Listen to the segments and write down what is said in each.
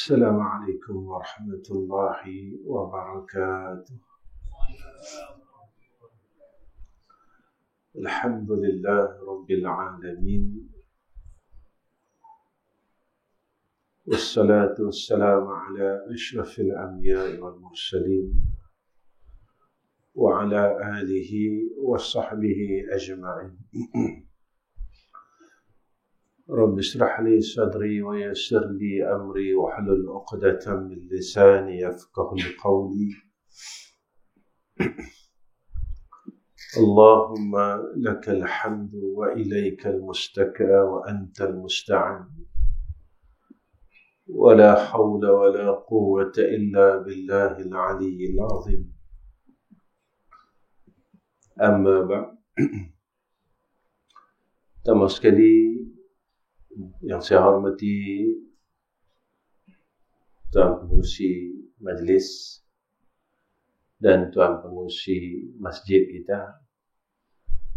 السلام عليكم ورحمة الله وبركاته. الحمد لله رب العالمين، والصلاة والسلام على أشرف الأنبياء والمرسلين وعلى آله وصحبه أجمعين. رب اشرح لي صدري ويسر لي أمري واحلل عقدة من لساني يفقهوا قولي. اللهم لك الحمد وإليك المستكى وأنت المستعان، ولا حول ولا قوة إلا بالله العلي العظيم. أما بعد، pertama sekali yang saya hormati Tuan Pengurusi Majlis dan Tuan Pengurusi Masjid kita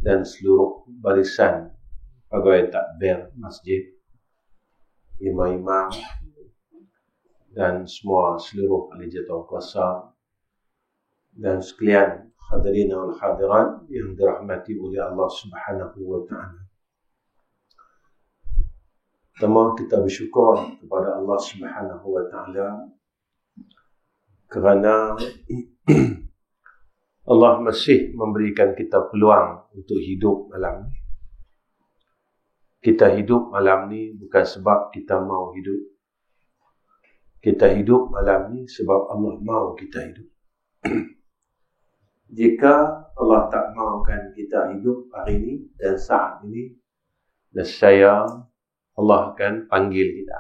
dan seluruh barisan pegawai takbir masjid, imam-imam dan seluruh ahli jawatankuasa dan sekalian hadirin wal hadirat yang dirahmati oleh Allah Subhanahu wa taala. Pertama, kita bersyukur kepada Allah Subhanahu wa taala kerana Allah masih memberikan kita peluang untuk hidup malam ni. Kita hidup malam ni bukan sebab kita mau hidup. Kita hidup malam ni sebab Allah mau kita hidup. Jika Allah tak maukan kita hidup hari ini dan saat ini, nescaya Allah akan panggil kita.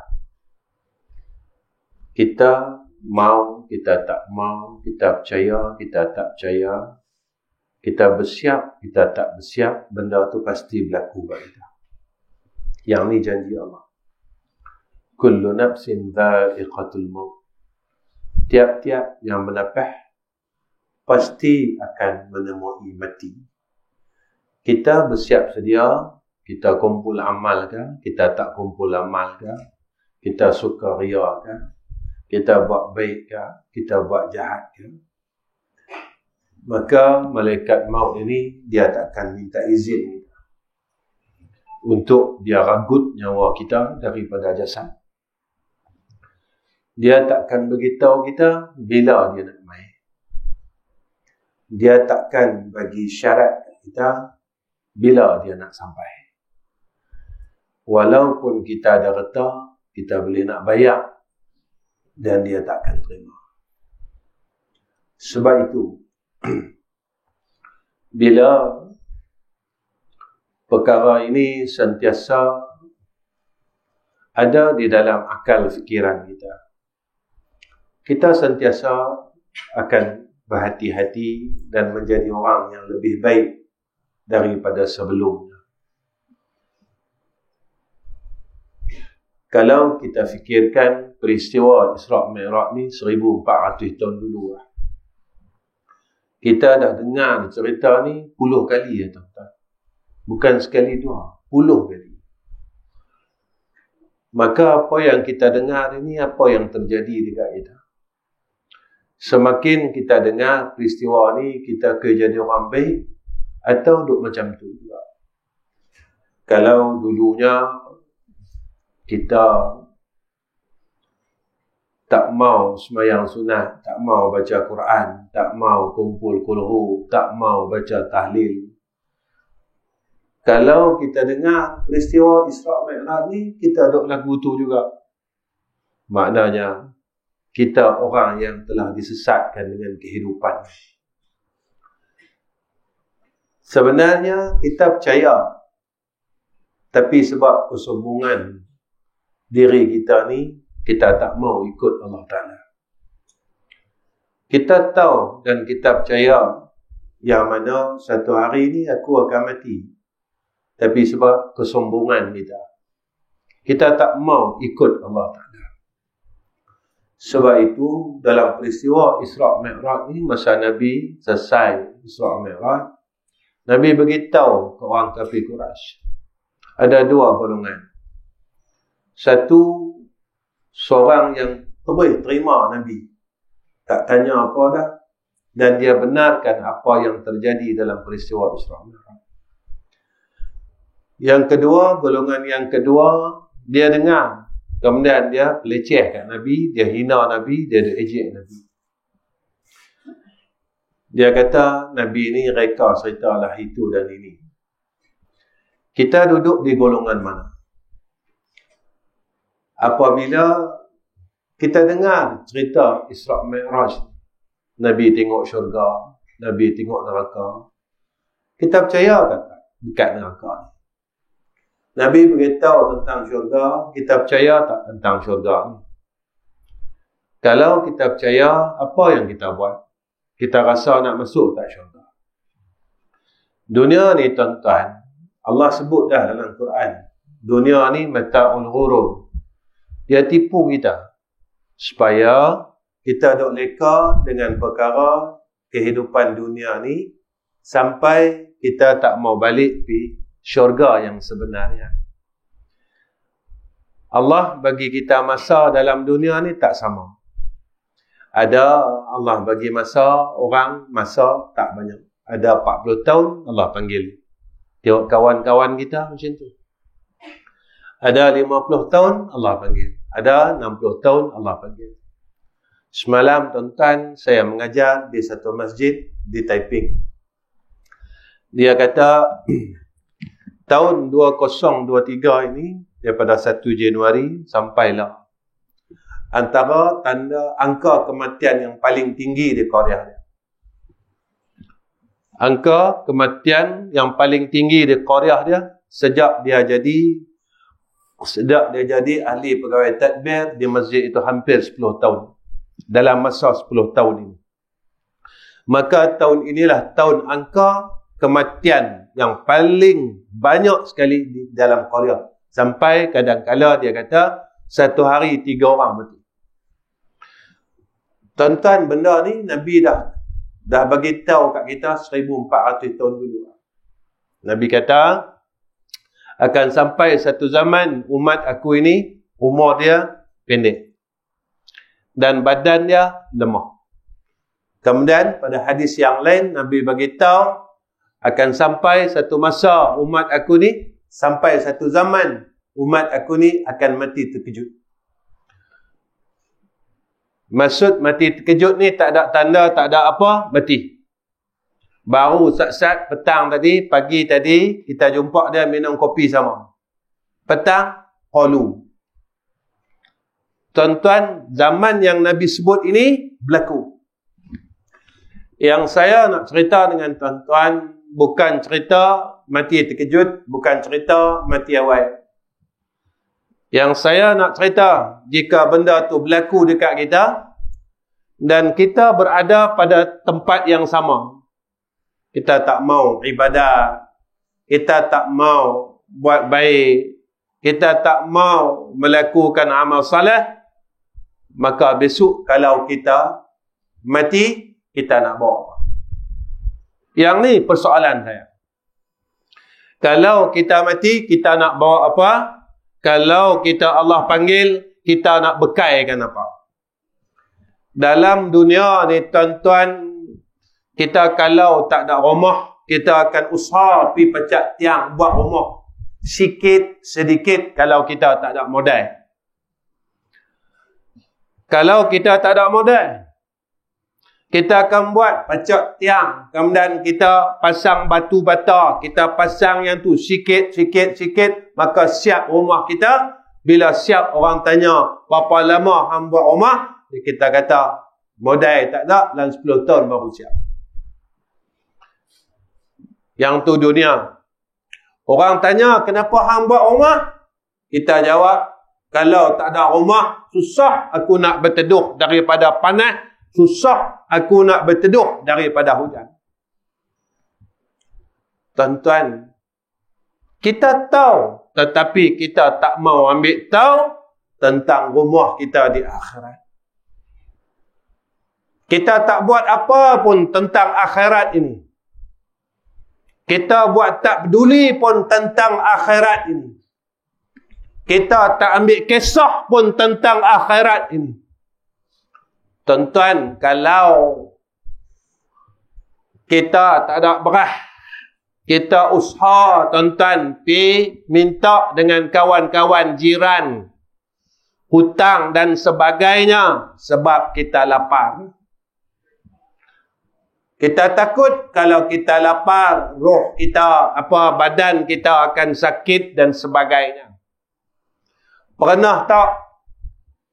Kita mau, kita tak mau, kita percaya, kita tak percaya, kita bersiap, kita tak bersiap, benda tu pasti berlaku bagi kita. Yang ni janji Allah. Kullu nafsin dha'iqatul maut. Tiap-tiap yang menapah pasti akan menemui mati. Kita bersiap sedia. Kita kumpul amal ke? Kita tak kumpul amal ke? Kita suka ria ke? Kita buat baik ke? Kita buat jahat ke? Maka malaikat maut ini dia takkan minta izin kita untuk dia ragut nyawa kita daripada jasad. Dia takkan beritahu kita bila dia nak mai. Dia takkan bagi syarat kita bila dia nak sampai. Walaupun kita ada harta, kita boleh nak bayar dan dia takkan terima. Sebab itu, bila perkara ini sentiasa ada di dalam akal fikiran kita, kita sentiasa akan berhati-hati dan menjadi orang yang lebih baik daripada sebelumnya. Kalau kita fikirkan peristiwa Isra' Mi'raj ni 1400 tahun dulu lah. Kita dah dengar cerita ni 10 kali ya tuan-tuan. Bukan sekali dua, 10 kali. Maka apa yang kita dengar ini, apa yang terjadi dekat kita? Semakin kita dengar peristiwa ni, kita ke jadi orang baik atau duk macam tu juga. Kalau dulunya kita tak mau sembahyang sunat, tak mau baca Quran, tak mau kumpul kulhu, tak mau baca tahlil. Kalau kita dengar peristiwa Isra' Mi'raj ni, kita duk lagu tu juga. Maknanya, kita orang yang telah disesatkan dengan kehidupan. Sebenarnya, kita percaya. Tapi sebab kesombongan diri kita ni, kita tak mau ikut Allah Ta'ala. Kita tahu dan kita percaya yang mana satu hari ni aku akan mati. Tapi sebab kesombongan kita tak mau ikut Allah Ta'ala. Sebab itu dalam peristiwa Isra' Mi'raj ni, masa Nabi selesai Isra' Mi'raj, Nabi beritahu ke orang kafir Quraisy, ada dua golongan. Satu, seorang yang terus terima Nabi. Tak tanya apa dah. Dan dia benarkan apa yang terjadi dalam peristiwa Isra Mi'raj. Yang kedua, golongan yang kedua, dia dengar. Kemudian dia peleceh kat Nabi, dia hina Nabi, dia ejek Nabi. Dia kata, Nabi ini reka cerita lah itu dan ini. Kita duduk di golongan mana? Apabila kita dengar cerita Isra Mi'raj, Nabi tengok syurga, Nabi tengok neraka, kita percaya tak dekat neraka ni? Nabi beritahu tentang syurga, kita percaya tak tentang syurga ni? Kalau kita percaya, apa yang kita buat? Kita rasa nak masuk tak syurga? Dunia ni tuan-tuan, Allah sebut dah dalam Quran, dunia ni mata'ul ghurur. Dia tipu kita supaya kita duk leka dengan perkara kehidupan dunia ni sampai kita tak mau balik pergi syurga yang sebenarnya. Allah bagi kita masa dalam dunia ni tak sama. Ada Allah bagi masa orang, masa tak banyak. Ada 40 tahun Allah panggil. Tengok kawan-kawan kita macam tu. Ada 50 tahun Allah panggil. Ada 60 tahun Allah panggil. Semalam tuan-tuan saya mengajar di satu masjid di Taiping. Dia kata tahun 2023 ini daripada 1 Januari sampailah antara tanda angka kematian yang paling tinggi di Korea. Angka kematian yang paling tinggi di Korea dia sejak dia jadi ahli pegawai tadbir di masjid itu hampir 10 tahun. Dalam masa 10 tahun ini. Maka tahun inilah tahun angka kematian yang paling banyak sekali di dalam Korea. Sampai kadang-kala dia kata satu hari 3 orang mati. Tuan-tuan, benda ni Nabi dah bagi tahu kat kita 1400 tahun dulu. Nabi kata akan sampai satu zaman umat aku ini umur dia pendek dan badan dia lemah. Kemudian pada hadis yang lain Nabi bagi tahu akan sampai satu masa umat aku ni, sampai satu zaman umat aku ni akan mati terkejut. Maksud mati terkejut ni tak ada tanda, tak ada apa, mati. Baru sat-sat petang tadi, pagi tadi kita jumpa dia minum kopi sama. Petang qalu. Tuan-tuan, zaman yang Nabi sebut ini berlaku. Yang saya nak cerita dengan tuan-tuan bukan cerita mati terkejut, bukan cerita mati awal. Yang saya nak cerita, jika benda tu berlaku dekat kita dan kita berada pada tempat yang sama, kita tak mau ibadat, kita tak mau buat baik, kita tak mau melakukan amal salah, maka besok kalau kita mati, kita nak bawa apa? Yang ni persoalan saya. Kalau kita mati, kita nak bawa apa? Kalau kita Allah panggil, kita nak bekaikan apa? Dalam dunia ni tuan-tuan, kita kalau tak ada rumah, kita akan usaha pergi pecah tiang buat rumah. Sikit sedikit kalau kita tak ada modal. Kalau kita tak ada modal, kita akan buat pecah tiang, kemudian kita pasang batu bata, kita pasang yang tu sikit, maka siap rumah kita. Bila siap orang tanya, berapa lama hang buat rumah? Kita kata, modal tak ada, dalam 10 tahun baru siap. Yang tu dunia. Orang tanya, kenapa hang buat rumah? Kita jawab, kalau tak ada rumah, susah aku nak berteduh daripada panas, susah aku nak berteduh daripada hujan. Tuan-tuan, kita tahu, tetapi kita tak mau ambil tahu tentang rumah kita di akhirat. Kita tak buat apa pun tentang akhirat ini. Kita buat tak peduli pun tentang akhirat ini. Kita tak ambil kisah pun tentang akhirat ini. Tuan-tuan, kalau kita tak ada berah, kita usaha, tuan-tuan, pi minta dengan kawan-kawan jiran, hutang dan sebagainya sebab kita lapar. Kita takut kalau kita lapar, roh kita, badan kita akan sakit dan sebagainya. Pernah tak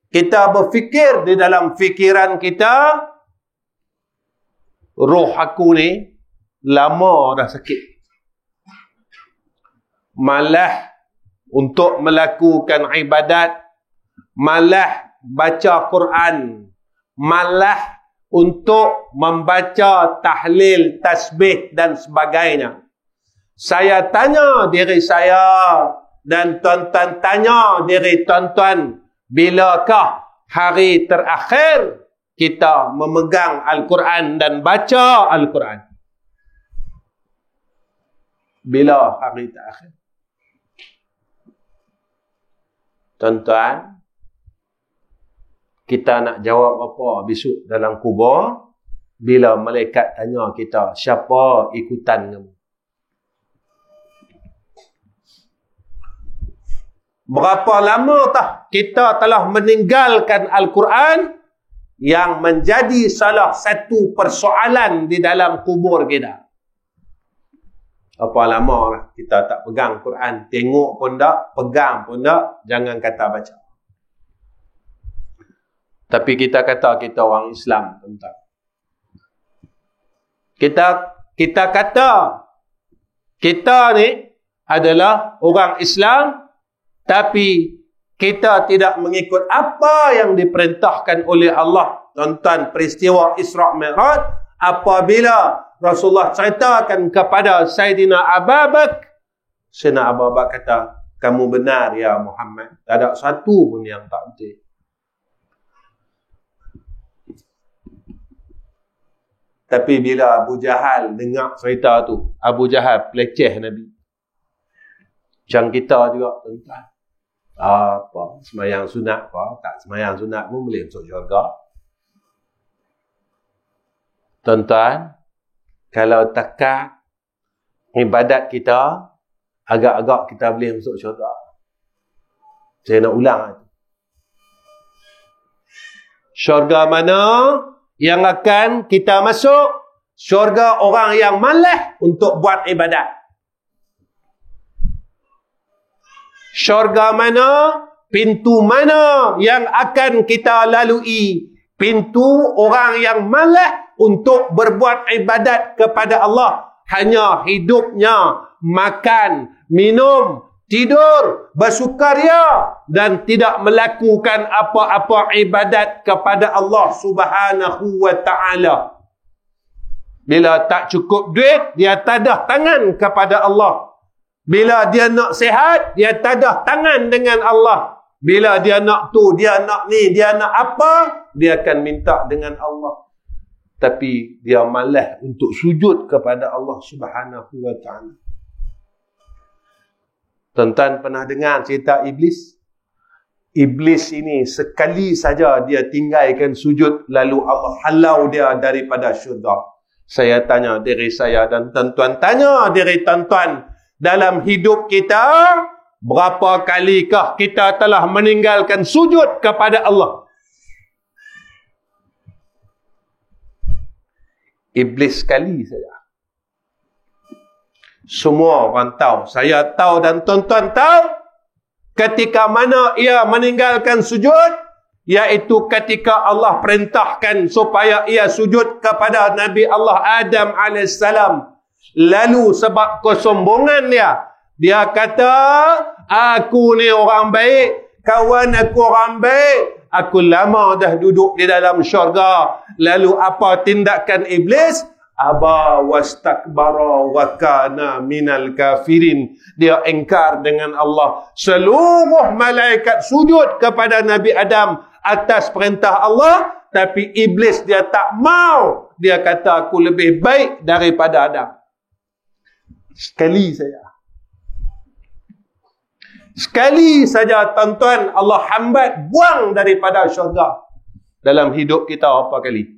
kita berfikir di dalam fikiran kita, roh aku ni lama dah sakit. Malah untuk melakukan ibadat, malah baca Quran, malah untuk membaca tahlil, tasbih dan sebagainya. Saya tanya diri saya dan tuan-tuan tanya diri tuan-tuan, bilakah hari terakhir kita memegang Al-Quran dan baca Al-Quran? Bila hari terakhir? Tuan-tuan, kita nak jawab apa besok dalam kubur bila malaikat tanya kita, siapa ikutan kamu? Berapa lama tah kita telah meninggalkan Al-Quran yang menjadi salah satu persoalan di dalam kubur kita? Apa lama lah kita tak pegang Quran, tengok pun tak, pegang pun tak, jangan kata baca. Tapi kita kata kita orang Islam, tuan-tuan. Kita kata kita ni adalah orang Islam, tapi kita tidak mengikut apa yang diperintahkan oleh Allah. Tuan-tuan, peristiwa Isra' Mi'raj, apabila Rasulullah ceritakan kepada Sayyidina Abu Bakar, Sayyidina Abu Bakar kata, kamu benar ya Muhammad. Tak ada satu pun yang tak betul. Tapi bila Abu Jahal dengar cerita tu, Abu Jahal peleceh Nabi. Macam kita juga, tuan-tuan. Apa semayang sunat apa, tak semayang sunat pun boleh masuk syurga. Tuan-tuan, kalau tekak ibadat kita, agak-agak kita boleh masuk syurga. Saya nak ulang itu. Syurga mana yang akan kita masuk? Syurga orang yang malas untuk buat ibadat. Syurga mana, pintu mana yang akan kita lalui? Pintu orang yang malas untuk berbuat ibadat kepada Allah. Hanya hidupnya makan, minum, tidur, bersukaria dan tidak melakukan apa-apa ibadat kepada Allah Subhanahu wa ta'ala. Bila tak cukup duit, dia tadah tangan kepada Allah. Bila dia nak sihat, dia tadah tangan dengan Allah. Bila dia nak tu, dia nak ni, dia nak apa, dia akan minta dengan Allah. Tapi dia malas untuk sujud kepada Allah Subhanahu wa ta'ala. Tuan-tuan pernah dengar cerita Iblis? Iblis ini sekali saja dia tinggalkan sujud, lalu Allah halau dia daripada syurga. Saya tanya diri saya dan tuan-tuan tanya diri tuan-tuan, dalam hidup kita, berapa kalikah kita telah meninggalkan sujud kepada Allah? Iblis sekali saja. Semua orang tahu. Saya tahu dan tuan-tuan tahu. Ketika mana ia meninggalkan sujud, iaitu ketika Allah perintahkan supaya ia sujud kepada Nabi Allah Adam AS. Lalu sebab kesombongan dia kata, aku ni orang baik, kawan aku orang baik, aku lama dah duduk di dalam syurga. Lalu apa tindakan iblis? Aba wastakbara wa kana minal kafirin. Dia ingkar dengan Allah. Seluruh malaikat sujud kepada Nabi Adam atas perintah Allah, tapi iblis dia tak mau. Dia kata aku lebih baik daripada Adam. Sekali saja. Sekali saja tuan-tuan Allah hambat buang daripada syurga. dalam hidup kita apa kali?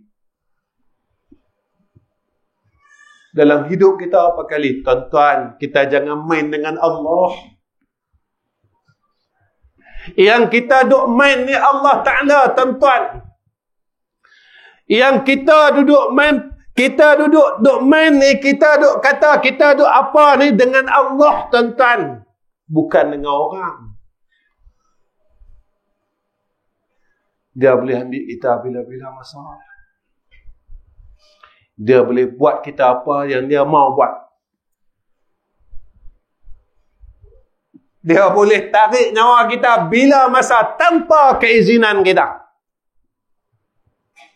Dalam hidup kita apa kali? Tuan-tuan, kita jangan main dengan Allah. Yang kita duk main ni Allah Ta'ala, tuan-tuan. Yang kita duduk main ni, kita duk kata, kita duk apa ni dengan Allah, tuan-tuan. Bukan dengan orang. Dia boleh ambil kita bila-bila masalah. Dia boleh buat kita apa yang dia mau buat. Dia boleh tarik nyawa kita bila masa tanpa keizinan kita.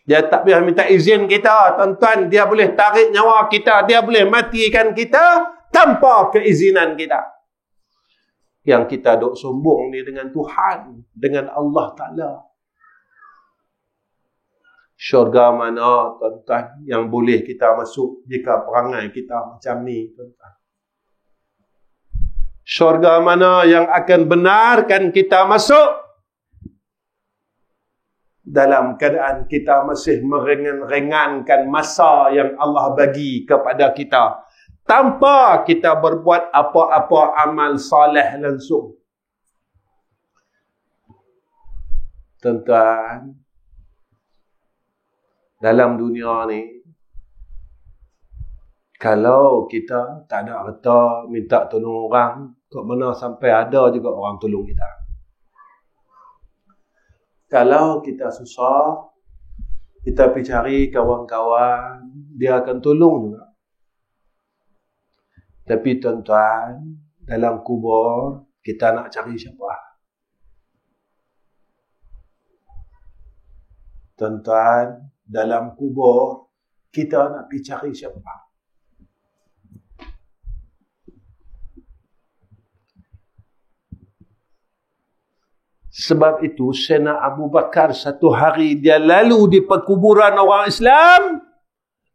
Dia tak payah minta izin kita, tuan-tuan. Dia boleh tarik nyawa kita. Dia boleh matikan kita tanpa keizinan kita. Yang kita duk sombong ni dengan Tuhan, dengan Allah Ta'ala. Syurga mana, tuan-tuan, yang boleh kita masuk jika perangai kita macam ni, tuan-tuan? Syurga mana yang akan benarkan kita masuk dalam keadaan kita masih meringan-ringankan masa yang Allah bagi kepada kita, tanpa kita berbuat apa-apa amal soleh langsung. Tuan-tuan, dalam dunia ni, kalau kita tak ada harta, minta tolong orang, kat mana sampai ada juga orang tolong kita. Kalau kita susah, kita pergi cari kawan-kawan, dia akan tolong juga. Tapi tuan-tuan, dalam kubur, kita nak cari siapa? Tuan-tuan, dalam kubur, kita nak pergi cari siapa? Sebab itu, Sayyidina Abu Bakar satu hari dia lalu di perkuburan orang Islam.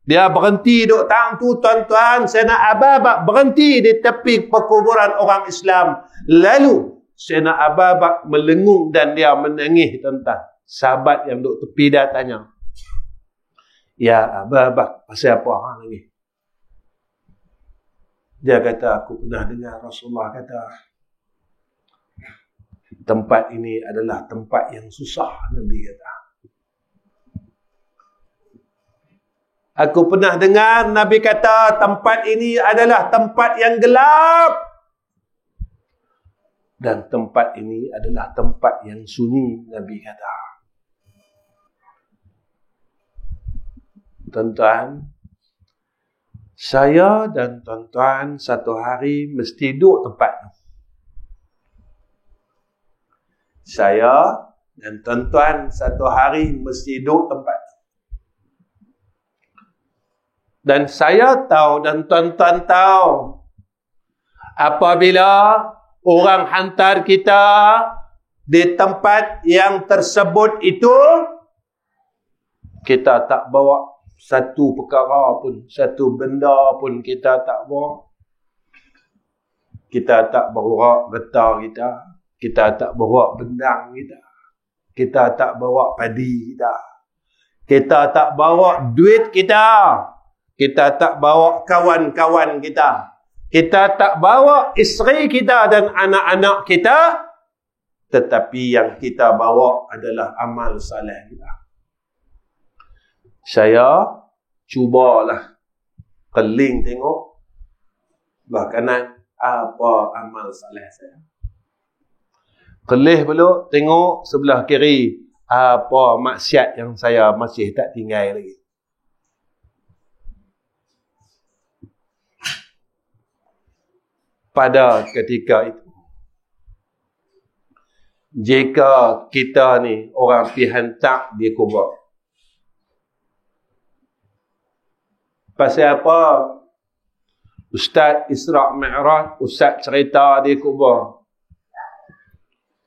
Dia berhenti duk tang tu, tuan-tuan. Sayyidina Abu Bakar berhenti di tepi perkuburan orang Islam. Lalu, Sayyidina Abu Bakar melengung dan dia menangis, tuan-tuan. Sahabat yang duk tepi dia tanya, "Ya Abu Bakar, pasal apa orang nangis?" Dia kata, "Aku pernah dengar Rasulullah kata, tempat ini adalah tempat yang susah," Nabi kata. "Aku pernah dengar Nabi kata, tempat ini adalah tempat yang gelap. Dan tempat ini adalah tempat yang sunyi," Nabi kata. Tuan-tuan, saya dan tuan-tuan satu hari mesti duduk tempat itu. Saya dan tuan-tuan satu hari mesti duduk tempat itu. Dan saya tahu dan tuan-tuan tahu, apabila orang hantar kita di tempat yang tersebut itu, kita tak bawa satu perkara pun, satu benda pun kita tak bawa. Kita tak bawa getah kita. Kita tak bawa bendang kita. Kita tak bawa padi kita. Kita tak bawa duit kita. Kita tak bawa kawan-kawan kita. Kita tak bawa isteri kita dan anak-anak kita. Tetapi yang kita bawa adalah amal saleh kita. Saya cubalah keling tengok belah kanan apa amal saleh saya. Kelih pula tengok sebelah kiri apa maksiat yang saya masih tak tinggal lagi. Pada ketika itu, jika kita ni orang pergi hantar di kubur, pasal apa? Ustaz Isra' Mi'raj, Ustaz cerita di kubur.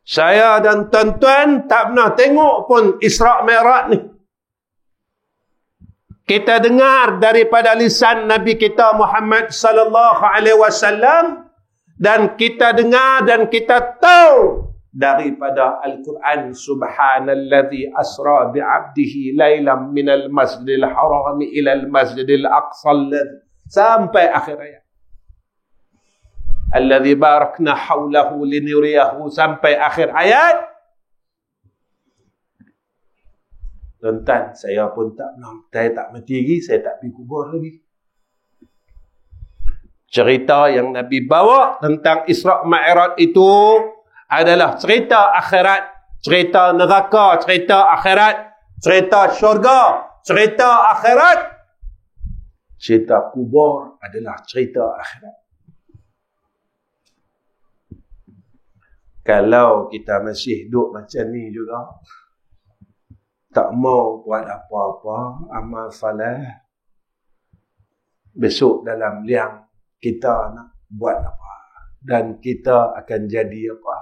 Saya dan tuan-tuan tak pernah tengok pun Isra' Mi'raj ni. Kita dengar daripada lisan Nabi kita Muhammad sallallahu alaihi wasallam, dan kita dengar dan kita tahu daripada Al-Quran, subhanalladzi asra bi'abdihi lailam minal masjidil harami ilal masjidil aqsa sampai akhir ayat. Alladzi barakna haulahu linuriyahu sampai akhir ayat. Tuan-tuan, saya pun saya tak mati lagi, saya tak pergi kubur lagi. Cerita yang Nabi bawa tentang Isra' Mi'raj itu adalah cerita akhirat, cerita neraka, cerita akhirat, cerita syurga, cerita akhirat. Cerita kubur adalah cerita akhirat. Kalau kita masih duduk macam ni juga, tak mau buat apa-apa, amal saleh, besok dalam liang kita nak buat apa dan kita akan jadi apa.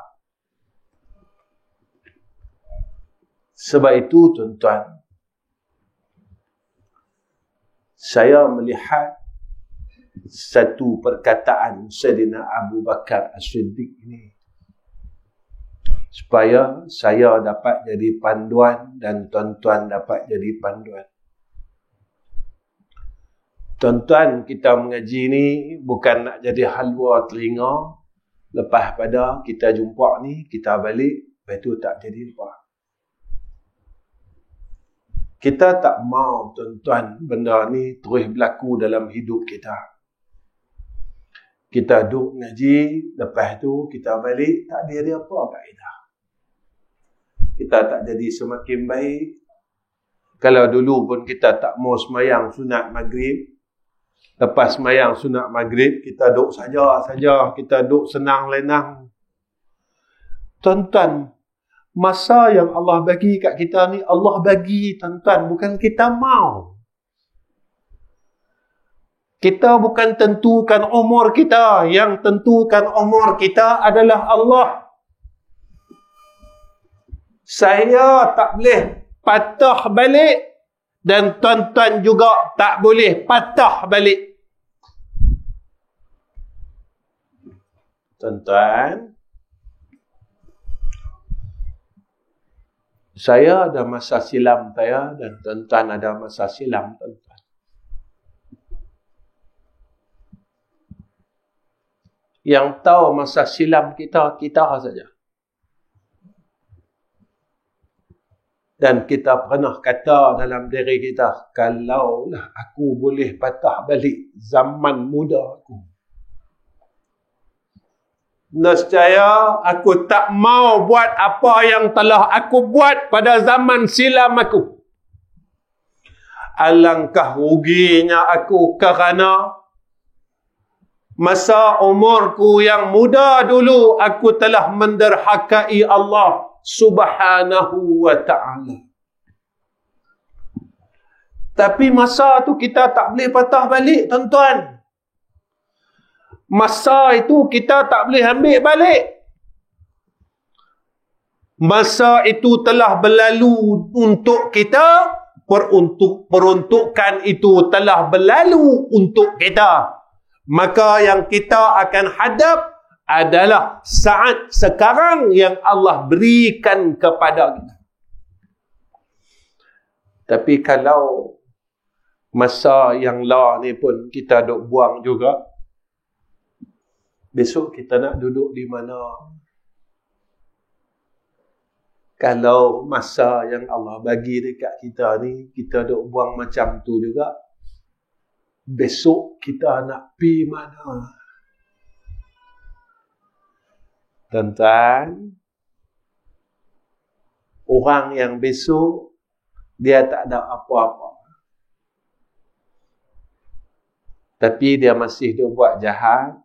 Sebab itu tuan-tuan, saya melihat satu perkataan Sayyidina Abu Bakar As-Siddiq ini supaya saya dapat jadi panduan dan tuan-tuan dapat jadi panduan. Tuan-tuan, kita mengaji ni bukan nak jadi halwa telinga. Lepas pada kita jumpa ni, kita balik, lepas tu tak jadi apa. Kita tak mau tuan-tuan benda ni terus berlaku dalam hidup kita. Kita duduk ngaji, lepas tu kita balik, tak ada apa kaedah. Kita tak jadi semakin baik. Kalau dulu pun kita tak mau semayang sunat maghrib, lepas semayang sunat maghrib, kita duduk saja, kita duduk senang lenang. Tuan-tuan, masa yang Allah bagi kat kita ni, Allah bagi tuan-tuan, bukan kita mau. Kita bukan tentukan umur kita, yang tentukan umur kita adalah Allah. Saya tak boleh patah balik dan tuan-tuan juga tak boleh patah balik. Tuan-tuan, saya ada masa silam saya dan tuan-tuan ada masa silam tuan-tuan. Yang tahu masa silam kita saja. Dan kita pernah kata dalam diri kita, kalaulah aku boleh patah balik zaman muda aku, nescaya aku tak mau buat apa yang telah aku buat pada zaman silam aku. Alangkah ruginya aku kerana masa umurku yang muda dulu aku telah menderhakai Allah Subhanahu wa ta'ala. Tapi masa tu kita tak boleh patah balik tuan-tuan. Masa itu kita tak boleh ambil balik. Masa itu telah berlalu untuk kita, peruntukan itu telah berlalu untuk kita. Maka yang kita akan hadap adalah saat sekarang yang Allah berikan kepada kita. Tapi kalau masa yang lah ni pun kita duk buang juga, besok kita nak duduk di mana? Kalau masa yang Allah bagi dekat kita ni, kita duk buang macam tu juga, besok kita nak pergi mana? Tuan-tuan, orang yang besok dia tak ada apa-apa, tapi dia masih dia buat jahat,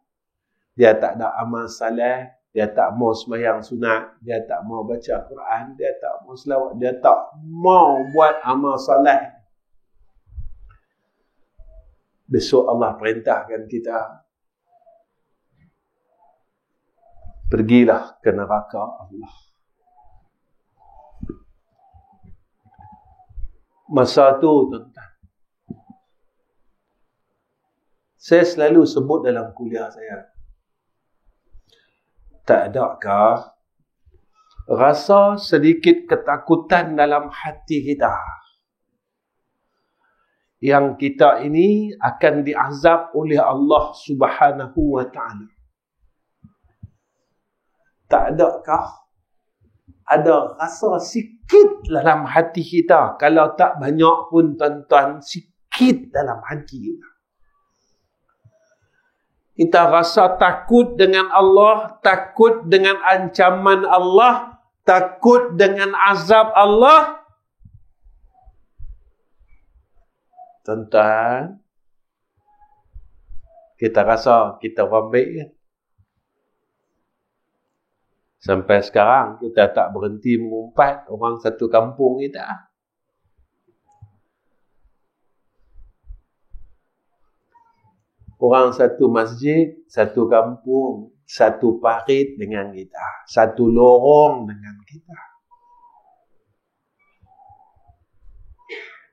dia tak ada amal saleh, dia tak mau sembahyang sunat, dia tak mau baca Quran, dia tak mau selawat, dia tak mau buat amal saleh. Besok Allah perintahkan kita, pergilah ke neraka Allah. Masa tu tuan-tuan, saya selalu sebut dalam kuliah saya, tak adakah rasa sedikit ketakutan dalam hati kita. Yang kita ini akan diazab oleh Allah Subhanahu wa ta'ala. Tak adakah ada rasa sikit dalam hati kita? Kalau tak banyak pun tuan-tuan, sikit dalam hati kita. Kita rasa takut dengan Allah, takut dengan ancaman Allah, takut dengan azab Allah. Tuan-tuan, kita rasa kita orang baik kan? Sampai sekarang kita tak berhenti mengumpat orang satu kampung kita. Orang satu masjid, satu kampung, satu parit dengan kita, satu lorong dengan kita.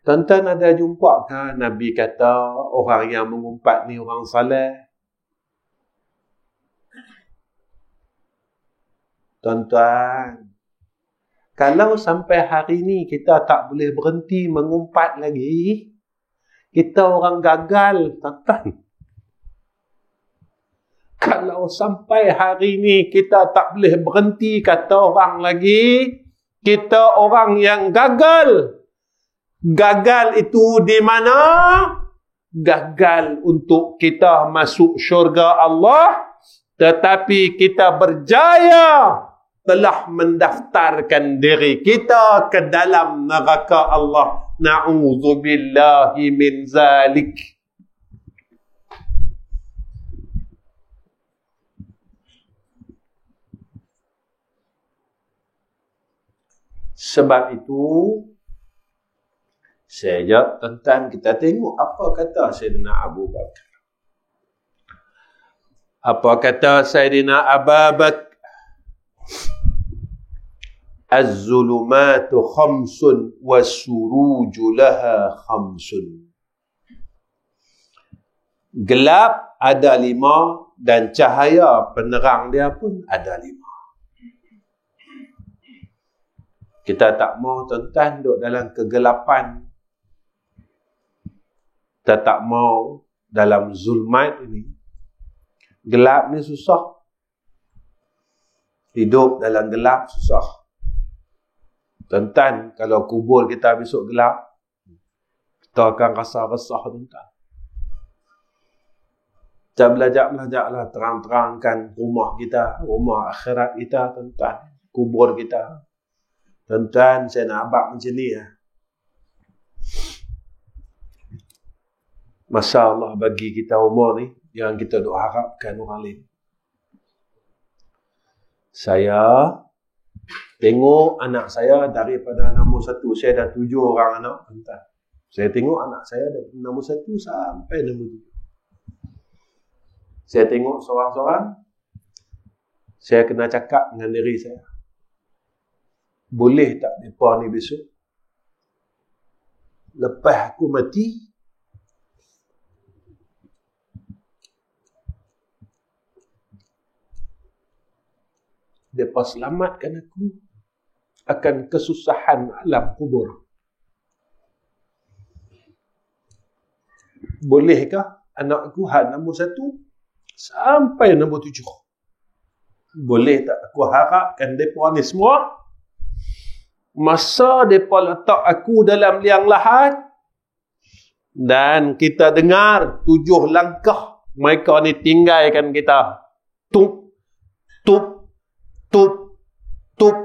Tuan-tuan ada jumpa ke Nabi kata orang yang mengumpat ni orang saleh? Tuan-tuan, kalau sampai hari ni kita tak boleh berhenti mengumpat lagi, kita orang gagal, tuan-tuan. Kalau sampai hari ni kita tak boleh berhenti kata orang lagi, kita orang yang gagal. Gagal itu di mana? Gagal untuk kita masuk syurga Allah, tetapi kita berjaya telah mendaftarkan diri kita ke dalam neraka Allah. Na'udzubillahi min zalik. Sebab itu, saya ajak tuan-tuan kita tengok apa kata Sayyidina Abu Bakar. Apa kata Sayyidina Abu Bakar? Az-zulumatu khamsun was-suruju laha khamsun. Gelap ada 5 dan cahaya penerang dia pun ada 5. Kita tak mau tuan-tuan duduk dalam kegelapan. Kita tak mau dalam zulmat ini. Gelap ni susah. Hidup dalam gelap susah. Tuan-tuan, kalau kubur kita besok gelap, kita akan rasa resah tuan-tuan. Kita belajar-belajarlah terang-terangkan rumah kita, rumah akhirat kita tuan-tuan, kubur kita. Tuan-tuan, saya nak abang macam ni ya. Masya Allah bagi kita umur ni, yang kita duk harapkan orang lain. Saya tengok anak saya daripada nombor 1, saya dah 7 orang anak tuan-tuan. Saya tengok anak saya dari nombor 1 sampai nombor 7. Saya tengok seorang-seorang, saya kena cakap dengan diri saya. Boleh tak mereka ni besok? Lepas aku mati, mereka selamatkan aku akan kesusahan alam kubur. Bolehkah anak aku nombor 1 sampai nombor 7? Boleh tak aku harapkan mereka ni semua, masa mereka letak aku dalam liang lahat, dan kita dengar 7 langkah mereka ni tinggalkan kita. Tup, tup, tup, tup,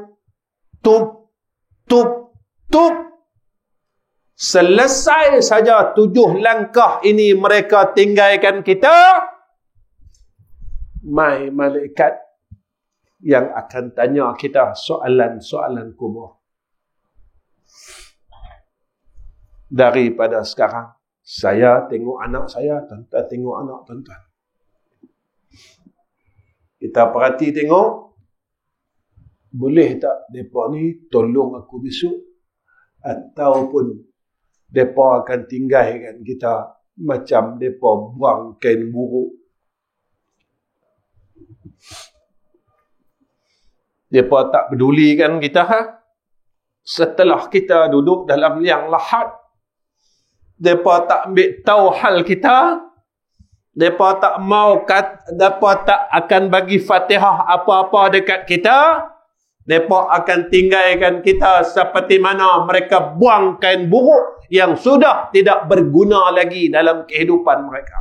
tup, tup, tup. Selesai saja 7 langkah ini mereka tinggalkan kita, mai malaikat yang akan tanya kita soalan-soalan kubur. Daripada sekarang, saya tengok anak saya, tuan-tuan tengok anak tuan-tuan. Kita perhati tengok, boleh tak mereka ni tolong aku besok? Ataupun mereka akan tinggalkan kita macam mereka buang kain buruk. Mereka tak pedulikan kita. Setelah kita duduk dalam liang lahat, mereka tak ambil tahu hal kita. Mereka tak mau, mereka tak akan bagi Fatihah apa-apa dekat kita. Mereka akan tinggalkan kita seperti mana mereka buang kain buruk yang sudah tidak berguna lagi dalam kehidupan mereka.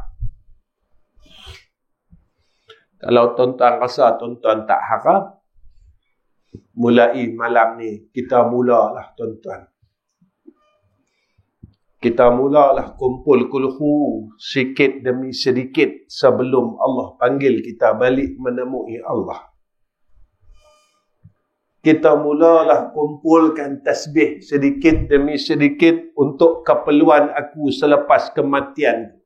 Kalau tuan-tuan rasa tuan-tuan tak harap, mulai malam ni kita mulalah tuan-tuan. Kita mulalah kumpul kulhu sikit demi sedikit sebelum Allah panggil kita balik menemui Allah. Kita mulalah kumpulkan tasbih sedikit demi sedikit untuk keperluan aku selepas kematian.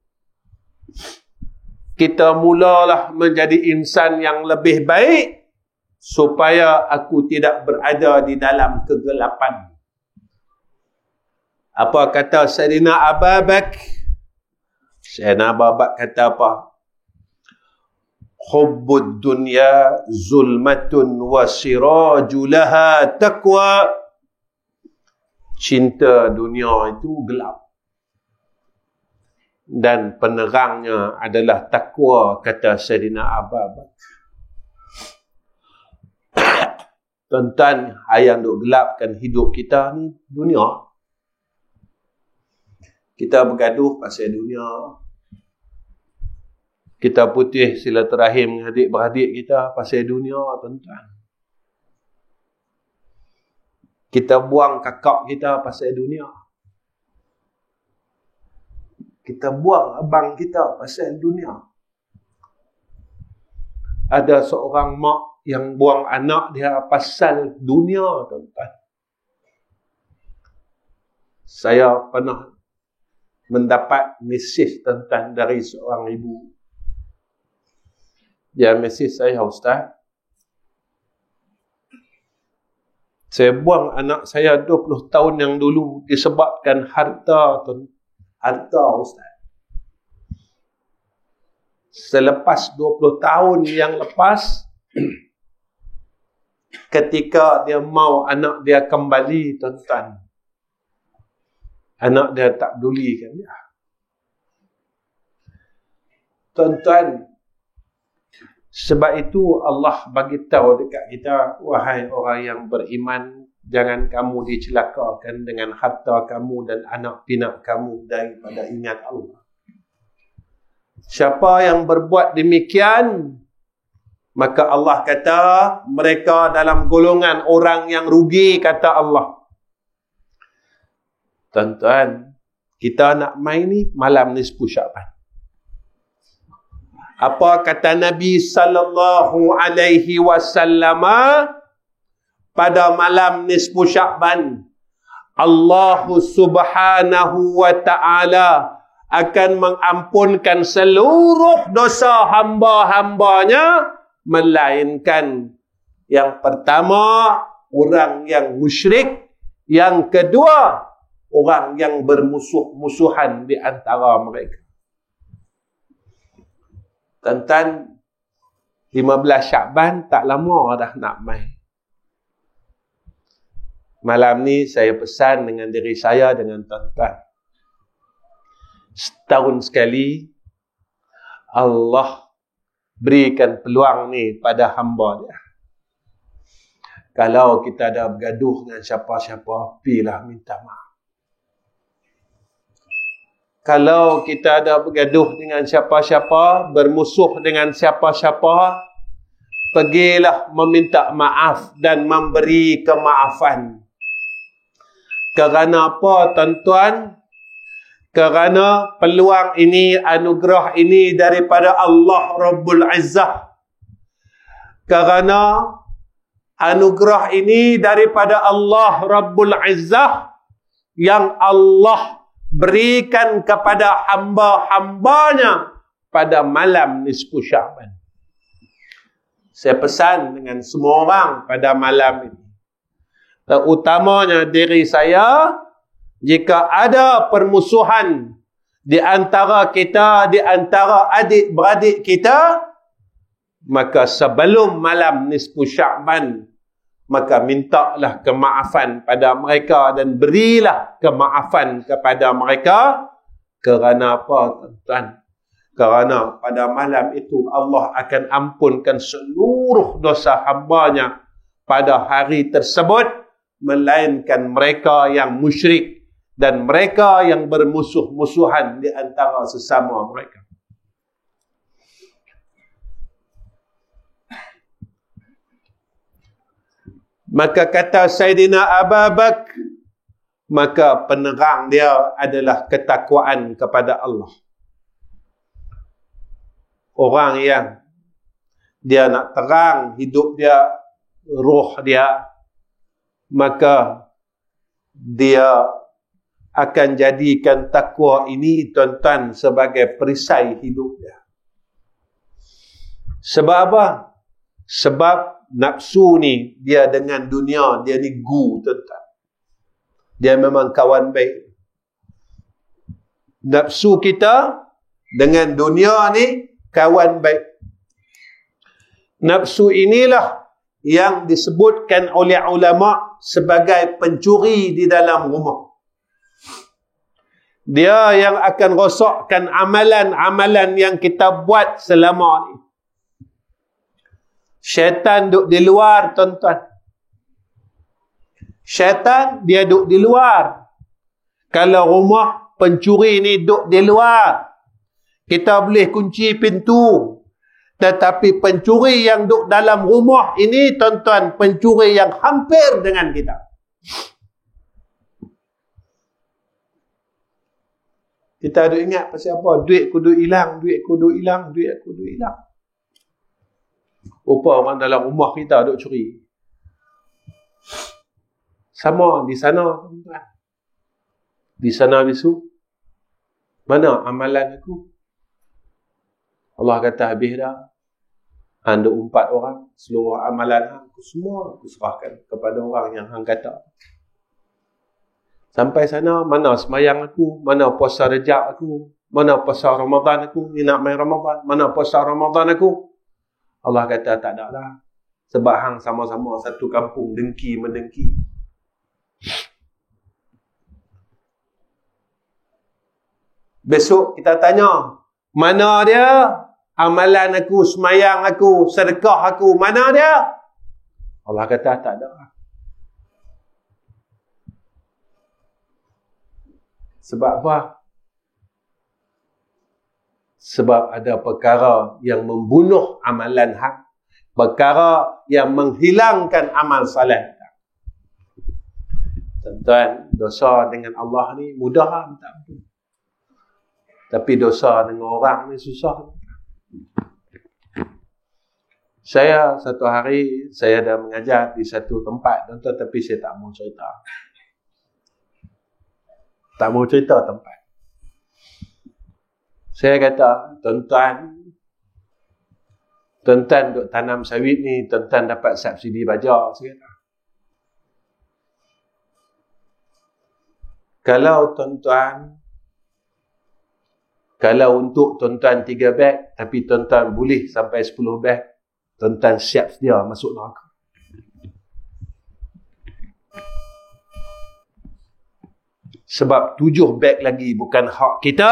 Kita mulalah menjadi insan yang lebih baik supaya aku tidak berada di dalam kegelapan. Apa kata Sayyidina Abu Bakar? Sayyidina Abu Bakar kata apa? Hubbud dunya zulmatun wa siraju laha taqwa. Cinta dunia itu gelap dan penerangnya adalah takwa, kata Sayyidina Abu Bakar. Tuan-tuan, yang duk gelapkan hidup kita ni dunia. Kita bergaduh pasal dunia. Kita putih silaturahim dengan adik-beradik kita pasal dunia, tuan-tuan. Kita buang kakak kita pasal dunia. Kita buang abang kita pasal dunia. Ada seorang mak yang buang anak dia pasal dunia, tuan-tuan. Saya pernah mendapat mesej, tuan-tuan, dari seorang ibu. Dia mesej saya, Ustaz, saya buang anak saya 20 tahun yang dulu disebabkan harta, harta, Ustaz. Selepas 20 tahun yang lepas, ketika dia mau anak dia kembali, tuan-tuan, anak dia tak pedulikan dia. Tuan-tuan, sebab itu Allah bagi tahu dekat kita, wahai orang yang beriman, jangan kamu dicelakakan dengan harta kamu dan anak pinak kamu daripada ingat Allah. Siapa yang berbuat demikian, maka Allah kata mereka dalam golongan orang yang rugi, kata Allah. Tuan-tuan, kita nak main ni malam nisfu Syaban. Apa kata Nabi sallallahu alaihi wasallam pada malam nisfu Syaban? Allah subhanahu wa ta'ala akan mengampunkan seluruh dosa hamba-hambanya, melainkan yang pertama, orang yang musyrik. Yang kedua, orang yang bermusuh-musuhan di antara mereka. Tuan-tuan, 15 Syakban tak lama dah nak main. Malam ni saya pesan dengan diri saya, dengan tuan-tuan. Setahun sekali, Allah berikan peluang ni pada hamba dia. Kalau kita ada bergaduh dengan siapa-siapa, pergilah minta maaf. Kalau kita ada bergaduh dengan siapa-siapa, bermusuh dengan siapa-siapa, pergilah meminta maaf dan memberi kemaafan. Kerana apa, tuan-tuan? Kerana peluang ini, anugerah ini daripada Allah Rabbul Izzah. Kerana anugerah ini daripada Allah Rabbul Izzah yang Allah berikan kepada hamba-hambanya pada malam nisfu Syaban. Saya pesan dengan semua orang pada malam ini, terutamanya diri saya, jika ada permusuhan di antara kita, di antara adik-beradik kita, maka sebelum malam nisfu Syaban, maka mintalah kemaafan pada mereka dan berilah kemaafan kepada mereka. Kerana apa, tuan-tuan? Kerana pada malam itu Allah akan ampunkan seluruh dosa hamba-Nya pada hari tersebut, melainkan mereka yang musyrik dan mereka yang bermusuh-musuhan di antara sesama mereka. Maka kata Sayyidina Abu Bakar, maka penerang dia adalah ketakwaan kepada Allah. Orang yang dia nak terang hidup dia, roh dia, maka dia akan jadikan takwa ini, tuan-tuan, sebagai perisai hidup dia. Sebab apa? Sebab nafsu ni, dia dengan dunia, dia ni gu, tuan-tuan. Dia memang kawan baik. Nafsu kita dengan dunia ni kawan baik. Nafsu inilah yang disebutkan oleh ulama sebagai pencuri di dalam rumah. Dia yang akan rosakkan amalan-amalan yang kita buat selama ni. Syaitan duduk di luar, tuan-tuan. Syaitan dia duduk di luar. Kalau rumah pencuri ni duduk di luar, kita boleh kunci pintu. Tetapi pencuri yang duduk dalam rumah ini, tuan-tuan, pencuri yang hampir dengan kita. Kita ada ingat pasal apa? Duit kudu hilang, duit kudu hilang, duit kudu hilang. Rupa orang dalam rumah kita duk curi. Sama di sana, tuan-tuan. Di sana bisu. Mana amalan aku? Allah kata habis dah. Anda 4 orang, seluruh amalan aku semua aku serahkan kepada orang yang hang kata. Sampai sana, mana semayang aku, mana puasa Rejab aku, mana puasa Ramadan aku, ni nak main Ramadan, mana puasa Ramadan aku. Allah kata tak ada lah. Sebab hang sama-sama satu kampung, dengki mendengki. Besok kita tanya, mana dia? Amalan aku, semayang aku, sedekah aku, mana dia? Allah kata tak ada. Sebab apa? Sebab ada perkara yang membunuh amalan hak, perkara yang menghilangkan amal saleh. Tuan-tuan, dosa dengan Allah ni mudah minta ampun. Tapi dosa dengan orang ni susah. Saya satu hari, saya dah mengajar di satu tempat, tuan-tuan, tapi saya tak mau cerita. Tak mau cerita tempat. Saya kata, tuan-tuan duk tanam sawit ni, tuan-tuan dapat subsidi baja. Saya kata, kalau tuan-tuan, kalau untuk tuan-tuan 3 beg, tapi tuan-tuan boleh sampai 10 beg, tuan-tuan siap sedia masuk neraka. Sebab 7 beg lagi bukan hak kita,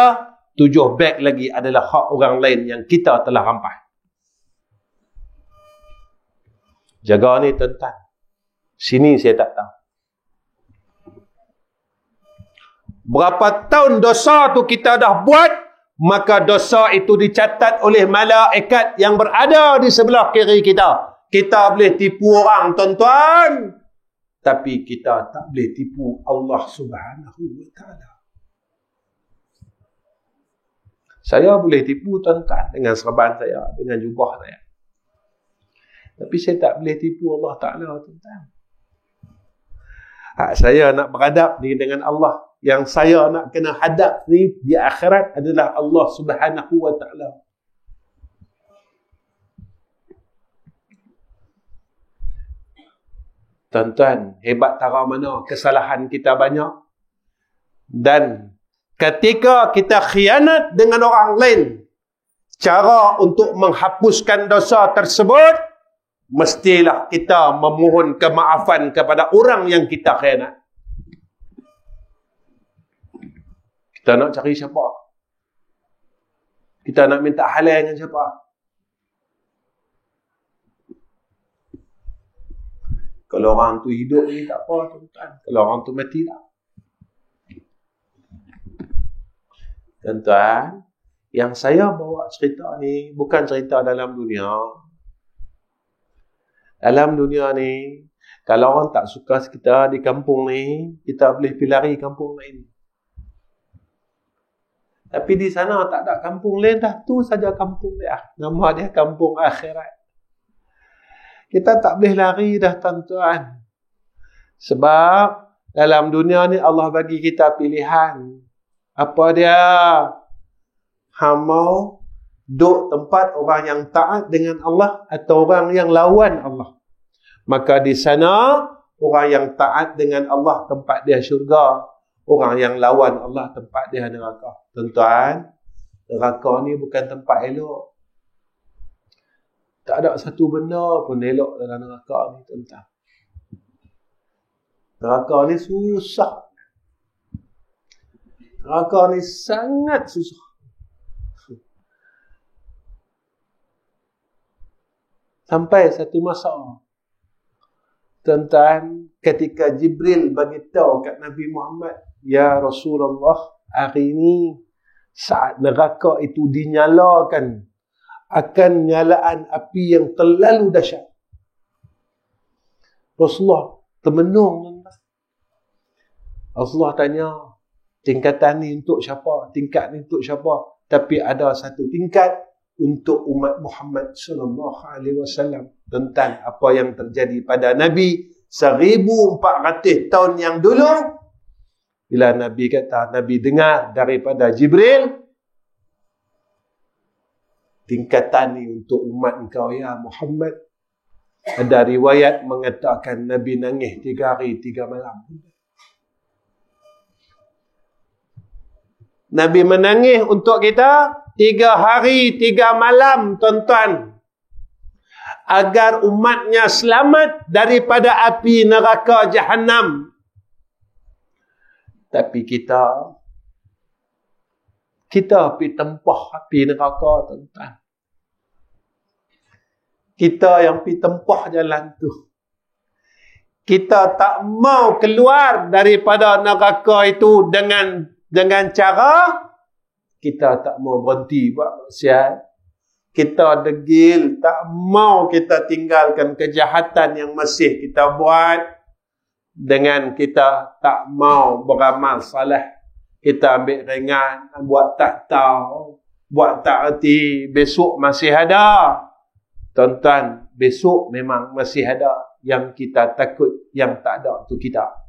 7 beg lagi adalah hak orang lain yang kita telah rampas. Jaga ni, tuan-tuan. Sini saya tak tahu. Berapa tahun dosa tu kita dah buat, maka dosa itu dicatat oleh malaikat yang berada di sebelah kiri kita. Kita boleh tipu orang, tuan-tuan, tapi kita tak boleh tipu Allah Subhanahu wa ta'ala. Saya boleh tipu, tuan-tuan, dengan serban saya, dengan jubah saya. Tapi saya tak boleh tipu Allah Ta'ala, tuan-tuan. Hak saya nak beradab ni dengan Allah. Yang saya nak kena hadap ni di akhirat adalah Allah Subhanahu wa ta'ala. Tuan-tuan, hebat tara mana kesalahan kita banyak. Dan ketika kita khianat dengan orang lain, cara untuk menghapuskan dosa tersebut, mestilah kita memohon kemaafan kepada orang yang kita khianat. Kita nak cari siapa? Kita nak minta halal dengan siapa? Kalau orang tu hidup ni tak apa, tuan-tuan. Kalau orang tu mati tak. Tuan-tuan, yang saya bawa cerita ni bukan cerita dalam dunia. Dalam dunia ni, kalau orang tak suka kita di kampung ni, kita boleh pergi lari kampung lain. Tapi di sana tak ada kampung lain dah. Tu saja kampung dia. Nama dia kampung akhirat. Kita tak boleh lari dah, tuan-tuan. Sebab dalam dunia ni Allah bagi kita pilihan. Apa dia? Mau duduk tempat orang yang taat dengan Allah atau orang yang lawan Allah. Maka di sana orang yang taat dengan Allah tempat dia syurga. Orang yang lawan Allah tempat dia neraka. Tuan-tuan, neraka ni bukan tempat elok. Tak ada satu benda pun elok dalam neraka ni, tuan-tuan. Neraka ni susah. Neraka ni sangat susah. Sampai satu masa, tuan-tuan, ketika Jibril bagi tahu kat Nabi Muhammad, ya Rasulullah, hari ini saat neraka itu dinyalakan, akan nyalaan api yang terlalu dahsyat. Rasulullah termenung. Rasulullah tanya, tingkatan ni untuk siapa? Tingkat ni untuk siapa? Tapi ada satu tingkat untuk umat Muhammad sallallahu alaihi wasallam. Tentang apa yang terjadi pada Nabi 1400 tahun yang dulu. Bila Nabi kata, Nabi dengar daripada Jibril, tingkatan ni untuk umat engkau ya Muhammad. Ada riwayat mengatakan Nabi nangis 3 hari 3 malam. Nabi menangis untuk kita 3 hari 3 malam, tuan-tuan. Agar umatnya selamat daripada api neraka Jahannam. Tapi kita pergi tempah api neraka, tuan-tuan. Kita yang pergi tempah jalan tu. Kita tak mau keluar daripada neraka itu dengan cara kita tak mau berhenti buat maksiat. Kita degil, tak mau kita tinggalkan kejahatan yang masih kita buat. Dengan kita tak mau beramal salah. Kita ambil ringan, buat tak tahu, buat tak erti, besok masih ada. Tuan-tuan, besok memang masih ada. Yang kita takut, yang tak ada tu kita.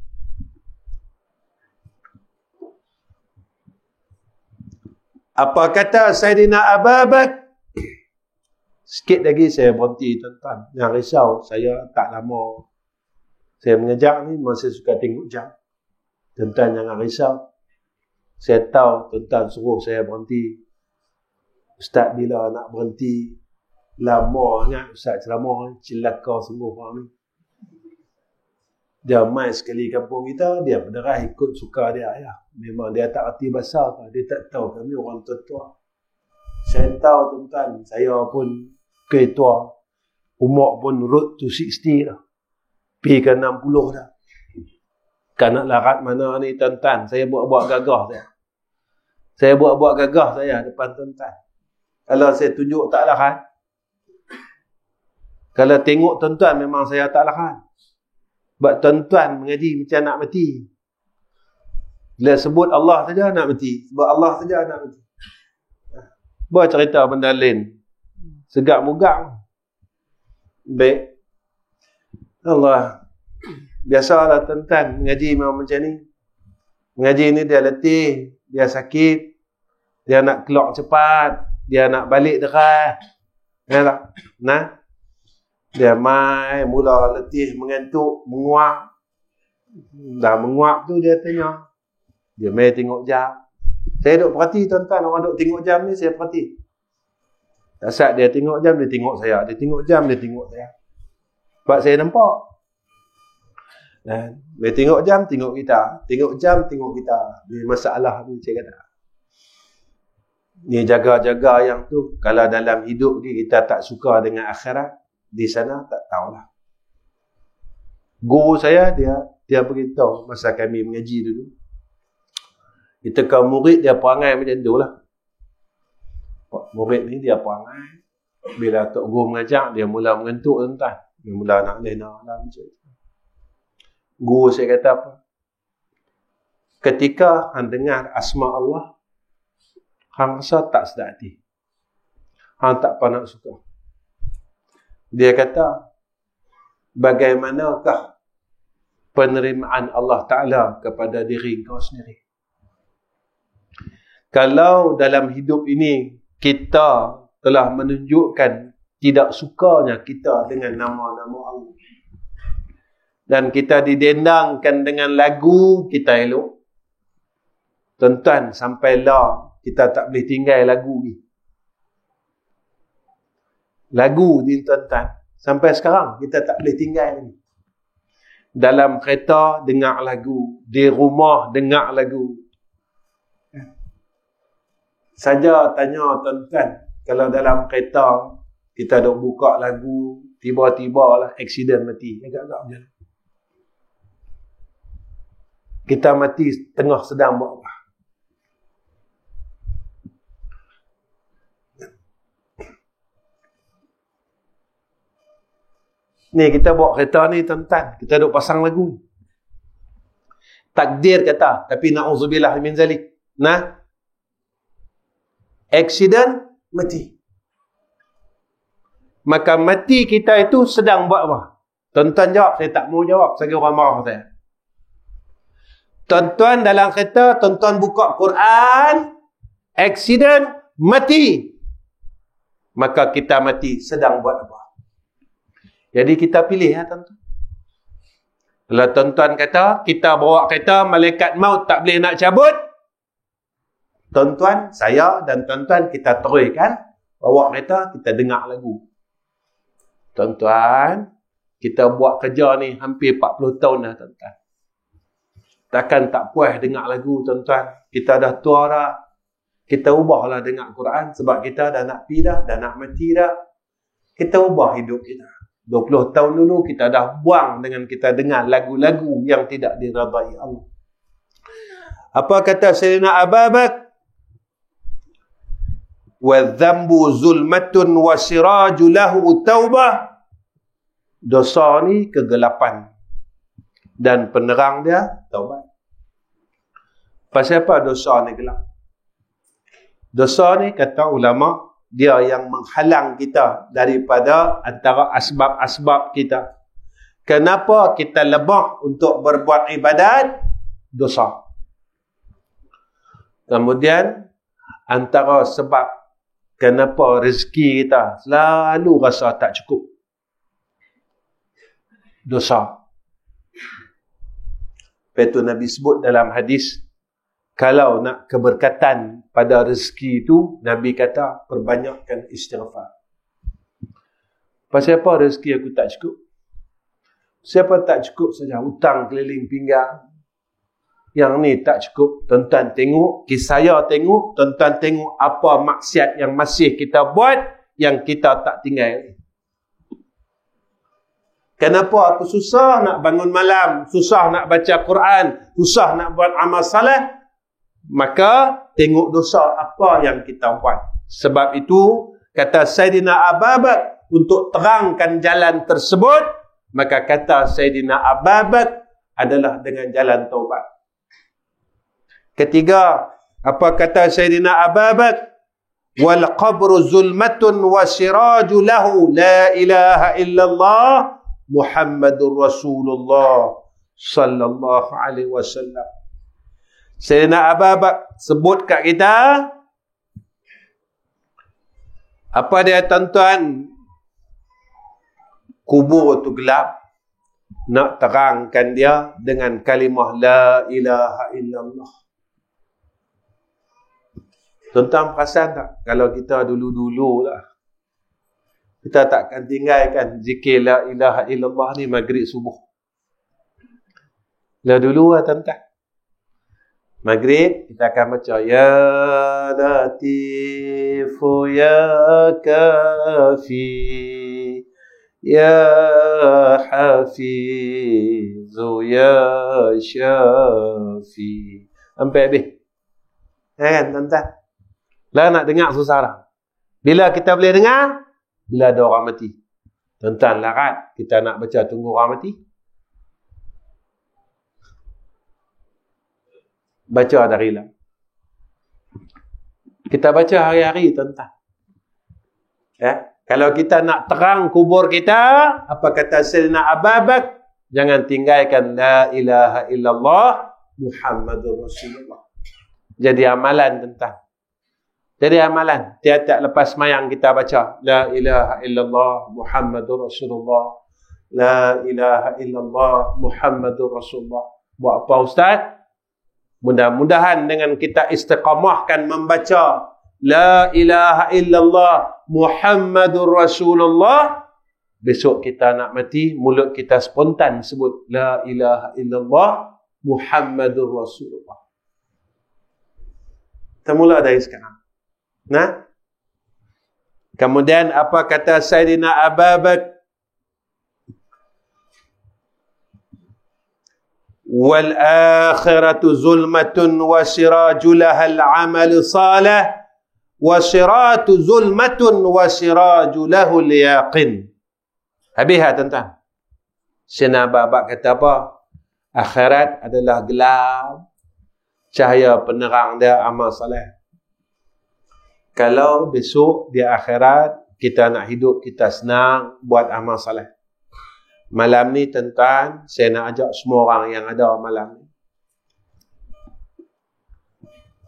Apa kata Sayyidina Abu Bakar? Sikit lagi saya berhenti, tuan-tuan. Jangan risau, saya tak lama. Saya mengejar ni, masih suka tengok jam. Tuan-tuan jangan risau. Saya tahu tuan-tuan suruh saya berhenti. Ustaz bila nak berhenti, lama sangat Ustaz ceramah, celaka sungguh orang ni. Dia mai sekali kampung kita, dia berderah ikut suka dia. Ya. Memang dia tak erti bahasa, dia tak tahu kami orang tua-tua. Saya tahu tuan-tuan, saya pun ketua, umur pun road to 60 dah. Pergi ke 60 dah. Kanak larat mana ni tuan-tuan, saya buat-buat gagah saya. Saya buat-buat gagah saya depan tuan-tuan. Kalau saya tunjuk tak larat. Kalau tengok tuan-tuan memang saya tak larat. Sebab tuan-tuan mengaji macam nak mati. Bila sebut Allah saja nak mati. Sebab Allah saja nak mati. Buat cerita benda lain. Segak-mugak. Baik. Allah. Biasalah tuan-tuan mengaji memang macam ni. Mengaji ni dia letih. Dia sakit. Dia nak keluar cepat. Dia nak balik deras. Ya tak? Nah. Dia mai, mula letih, mengantuk, menguap. Dah menguap tu dia tanya. Dia mai tengok jam. Saya duk perhati tuan-tuan, orang duk tengok jam ni saya perhati. Saat dia tengok jam, dia tengok saya. Dia tengok jam, dia tengok saya. Sebab saya nampak. Dan dia tengok jam, tengok kita. Tengok jam, tengok kita. Ini masalah ni saya kata. Ni jaga-jaga yang tu. Kalau dalam hidup ni kita tak suka dengan akhirat, di sana tak tahulah. Guru saya, dia beritahu masa kami mengaji dulu. Kita kaum murid, dia perangai macam tu lah. Murid ni dia perangai. Bila Tok Guru mengajar, dia mula mengantuk tuan-tuan. Dia mula nak lena lah macam tu. Guru saya kata apa? Ketika hang dengar asma Allah, hang rasa tak sedap hati. Hang tak pernah suka. Dia kata, bagaimanakah penerimaan Allah Ta'ala kepada diri kau sendiri? Kalau dalam hidup ini kita telah menunjukkan tidak sukanya kita dengan nama-nama Allah, dan kita didendangkan dengan lagu kita elok, tuan-tuan, sampailah kita tak boleh tinggal lagu ni. Lagu ni tuan-tuan, sampai sekarang kita tak boleh tinggal ni. Dalam kereta dengar lagu, di rumah dengar lagu. Saja tanya tuan-tuan, kalau dalam kereta kita duk buka lagu, tiba-tiba lah aksiden mati, agak-agak macam mana? Kita mati tengah sedang buat apa? Ni kita bawa kereta ni tuan-tuan, kita duk pasang lagu. Takdir kata, tapi na'udzubillah min zalik. Nah, aksiden mati. Maka mati kita itu sedang buat apa? Tuan-tuan jawab, saya tak mau jawab, saya orang marah saya. Tuan-tuan dalam kereta, tuan-tuan buka Quran, aksiden mati. Maka kita mati sedang buat apa? Jadi kita pilih ya tuan-tuan. Kalau tuan-tuan kata, kita bawa kereta, malaikat maut tak boleh nak cabut, tuan-tuan, saya dan tuan-tuan kita teruskan, bawa kereta, kita dengar lagu. Tuan-tuan, kita buat kerja ni hampir 40 tahun dah tuan-tuan. Takkan tak puas dengar lagu tuan-tuan. Kita dah tua dah. Kita ubahlah dengar Quran sebab kita dah nak pi dah nak mati dah. Kita ubah hidup kita. 20 tahun dulu kita dah buang dengan kita dengar lagu-lagu yang tidak diridai Allah. Apa kata Sayyidina Abu Bakar? Wa dzambu zulmatun wa siraju lahu taubah. Dosa ni kegelapan dan penerang dia taubat. Pasal apa dosa ni gelap? Dosa ni kata ulama, dia yang menghalang kita daripada antara asbab-asbab kita. Kenapa kita lebah untuk berbuat ibadat? Dosa. Kemudian antara sebab kenapa rezeki kita selalu rasa tak cukup, dosa. Itu Nabi sebut dalam hadis, kalau nak keberkatan pada rezeki itu, Nabi kata perbanyakkan istighfar. Pasal apa rezeki aku tak cukup? Siapa tak cukup saja? Hutang keliling pinggang. Yang ni tak cukup. Tuan-tuan tengok, saya tengok, tuan-tuan tengok apa maksiat yang masih kita buat, yang kita tak tinggal. Kenapa aku susah nak bangun malam, susah nak baca Quran, susah nak buat amal saleh? Maka tengok dosa apa yang kita buat. Sebab itu kata Sayyidina Abu Bakar, untuk terangkan jalan tersebut, maka kata Sayyidina Abu Bakar adalah dengan jalan taubat. Ketiga, apa kata Sayyidina Abu Bakar? Wal qabru zulmatun wa siraju lahu la ilaha illallah Muhammadur Rasulullah sallallahu alaihi wasallam. Sayyidina Abu Bakar sebut kat kita, apa dia tuan-tuan? Kubur tu gelap, nak terangkan dia dengan kalimah la ilaha illallah. Tuan-tuan perasan tak? Kalau kita dulu-dulu lah, Kita takkan tinggalkan zikir la ilaha illallah ni maghrib subuh. Lah dulu lah tuan-tuan. Maghrib kita akan baca ya latifu ya kafi ya hafizu ya syafi. Sampai habis. Kan tuan-tuan? Lah nak dengar susah dah. Bila kita boleh dengar? Bila ada orang mati. Tuan-tuan larat kita nak baca tunggu orang mati. Baca dari lah. Kita baca hari-hari tuan-tuan. Ya? Kalau kita nak terang kubur kita, apa kata Sayyidina Abu Bakar? Jangan tinggalkan la ilaha illallah Muhammadur Rasulullah. Jadi amalan tuan-tuan. Jadi amalan. Tiap-tiap lepas semayang kita baca la ilaha illallah Muhammadur Rasulullah. La ilaha illallah Muhammadur Rasulullah. Buat apa Ustaz? Mudah-mudahan dengan kita istiqamahkan membaca la ilaha illallah Muhammadur Rasulullah, besok kita nak mati, mulut kita spontan sebut la ilaha illallah Muhammadur Rasulullah. Kita mula dari sekarang. Nah? Kemudian apa kata Sayyidina Abu Bakar? Wal akhiratu zulmatun wa siraju laha al-amal salih wa siratu zulmatun wa siraju lahu al-yaqin. Habis tuan-tuan. Sayyidina Abu Bakar kata apa? Akhirat adalah gelap, cahaya penerang dia amal salih. Kalau besok di akhirat kita nak hidup, kita senang buat amal salih. Malam ni tuan-tuan, saya nak ajak semua orang yang ada malam ni.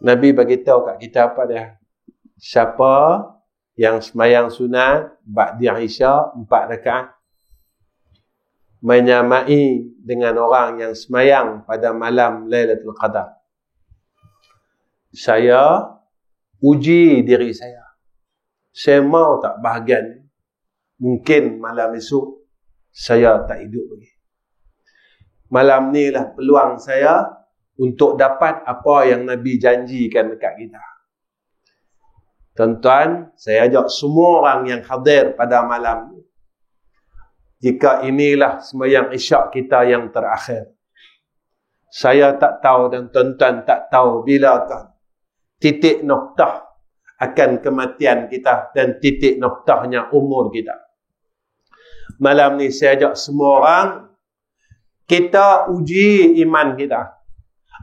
Nabi bagi tahu kat kita apa dia? Siapa yang sembahyang sunat ba'da Isya 4 rakaat menyamai dengan orang yang sembahyang pada malam Lailatul Qadar. Saya uji diri saya. Saya mau tak bahagian. Mungkin malam esok saya tak hidup lagi. Malam ni lah peluang saya untuk dapat apa yang Nabi janjikan dekat kita. Tuan-tuan, saya ajak semua orang yang hadir pada malam ni. Jika inilah sembahyang isyak kita yang terakhir. Saya tak tahu dan tuan-tuan tak tahu bilakah titik noktah akan kematian kita dan titik noktahnya umur kita. Malam ni saya ajak semua orang, kita uji iman kita.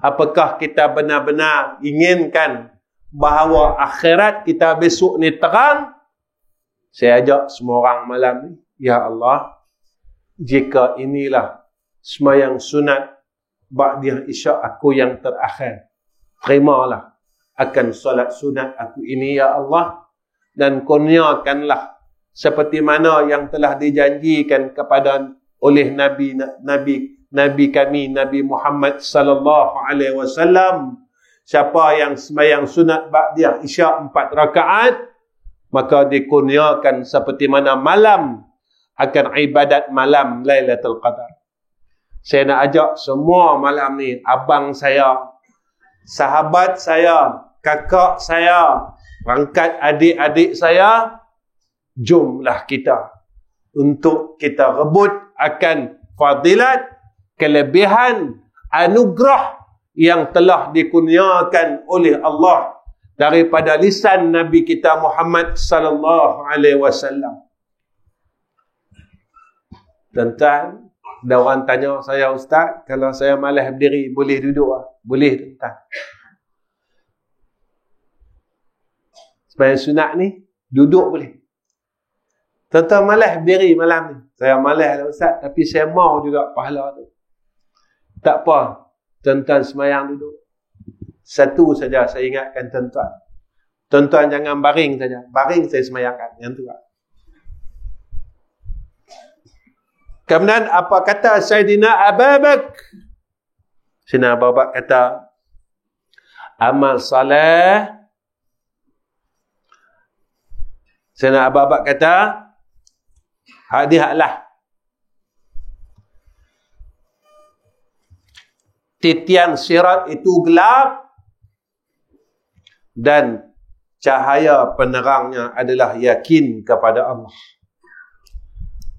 Apakah kita benar-benar inginkan bahawa akhirat kita besok ni terang? Saya ajak semua orang malam ni, ya Allah, jika inilah sembahyang sunat ba'da isyak aku yang terakhir, terimalah akan solat sunat aku ini ya Allah, dan kurniakanlah seperti mana yang telah dijanjikan kepada oleh Nabi kami Nabi Muhammad sallallahu alaihi wasallam. Siapa yang sembahyang sunat ba'da isyak 4 rakaat, maka dikurniakan seperti mana malam akan ibadat malam Lailatul Qadar. Saya nak ajak semua malam ni, abang saya, sahabat saya, kakak saya, rangkat adik-adik saya, jomlah kita untuk kita rebut akan fadilat, kelebihan, anugerah yang telah dikurniakan oleh Allah daripada lisan Nabi kita Muhammad sallallahu alaihi wasallam. Tuan-tuan, ada orang tanya saya, Ustaz, kalau saya malas berdiri boleh duduk tak? Boleh tuan-tuan. Sembahyang sunat ni duduk boleh. Tuan-tuan malas berdiri malam ni. Saya malas lah Ustaz, tapi saya mau juga pahala tu. Tak apa, tuan-tuan sembahyang duduk. Satu saja saya ingatkan tuan-tuan. Tuan-tuan jangan baring saja. Baring saya sembahyangkan. Yang tu lah. Kemudian apa kata Sayyidina Abu Bakar? Sayyidina Abu Bakar kata, amal salih. Sayyidina Abu Bakar kata, Hak dia haklah. Titian sirat itu gelap dan cahaya penerangnya adalah yakin kepada Allah.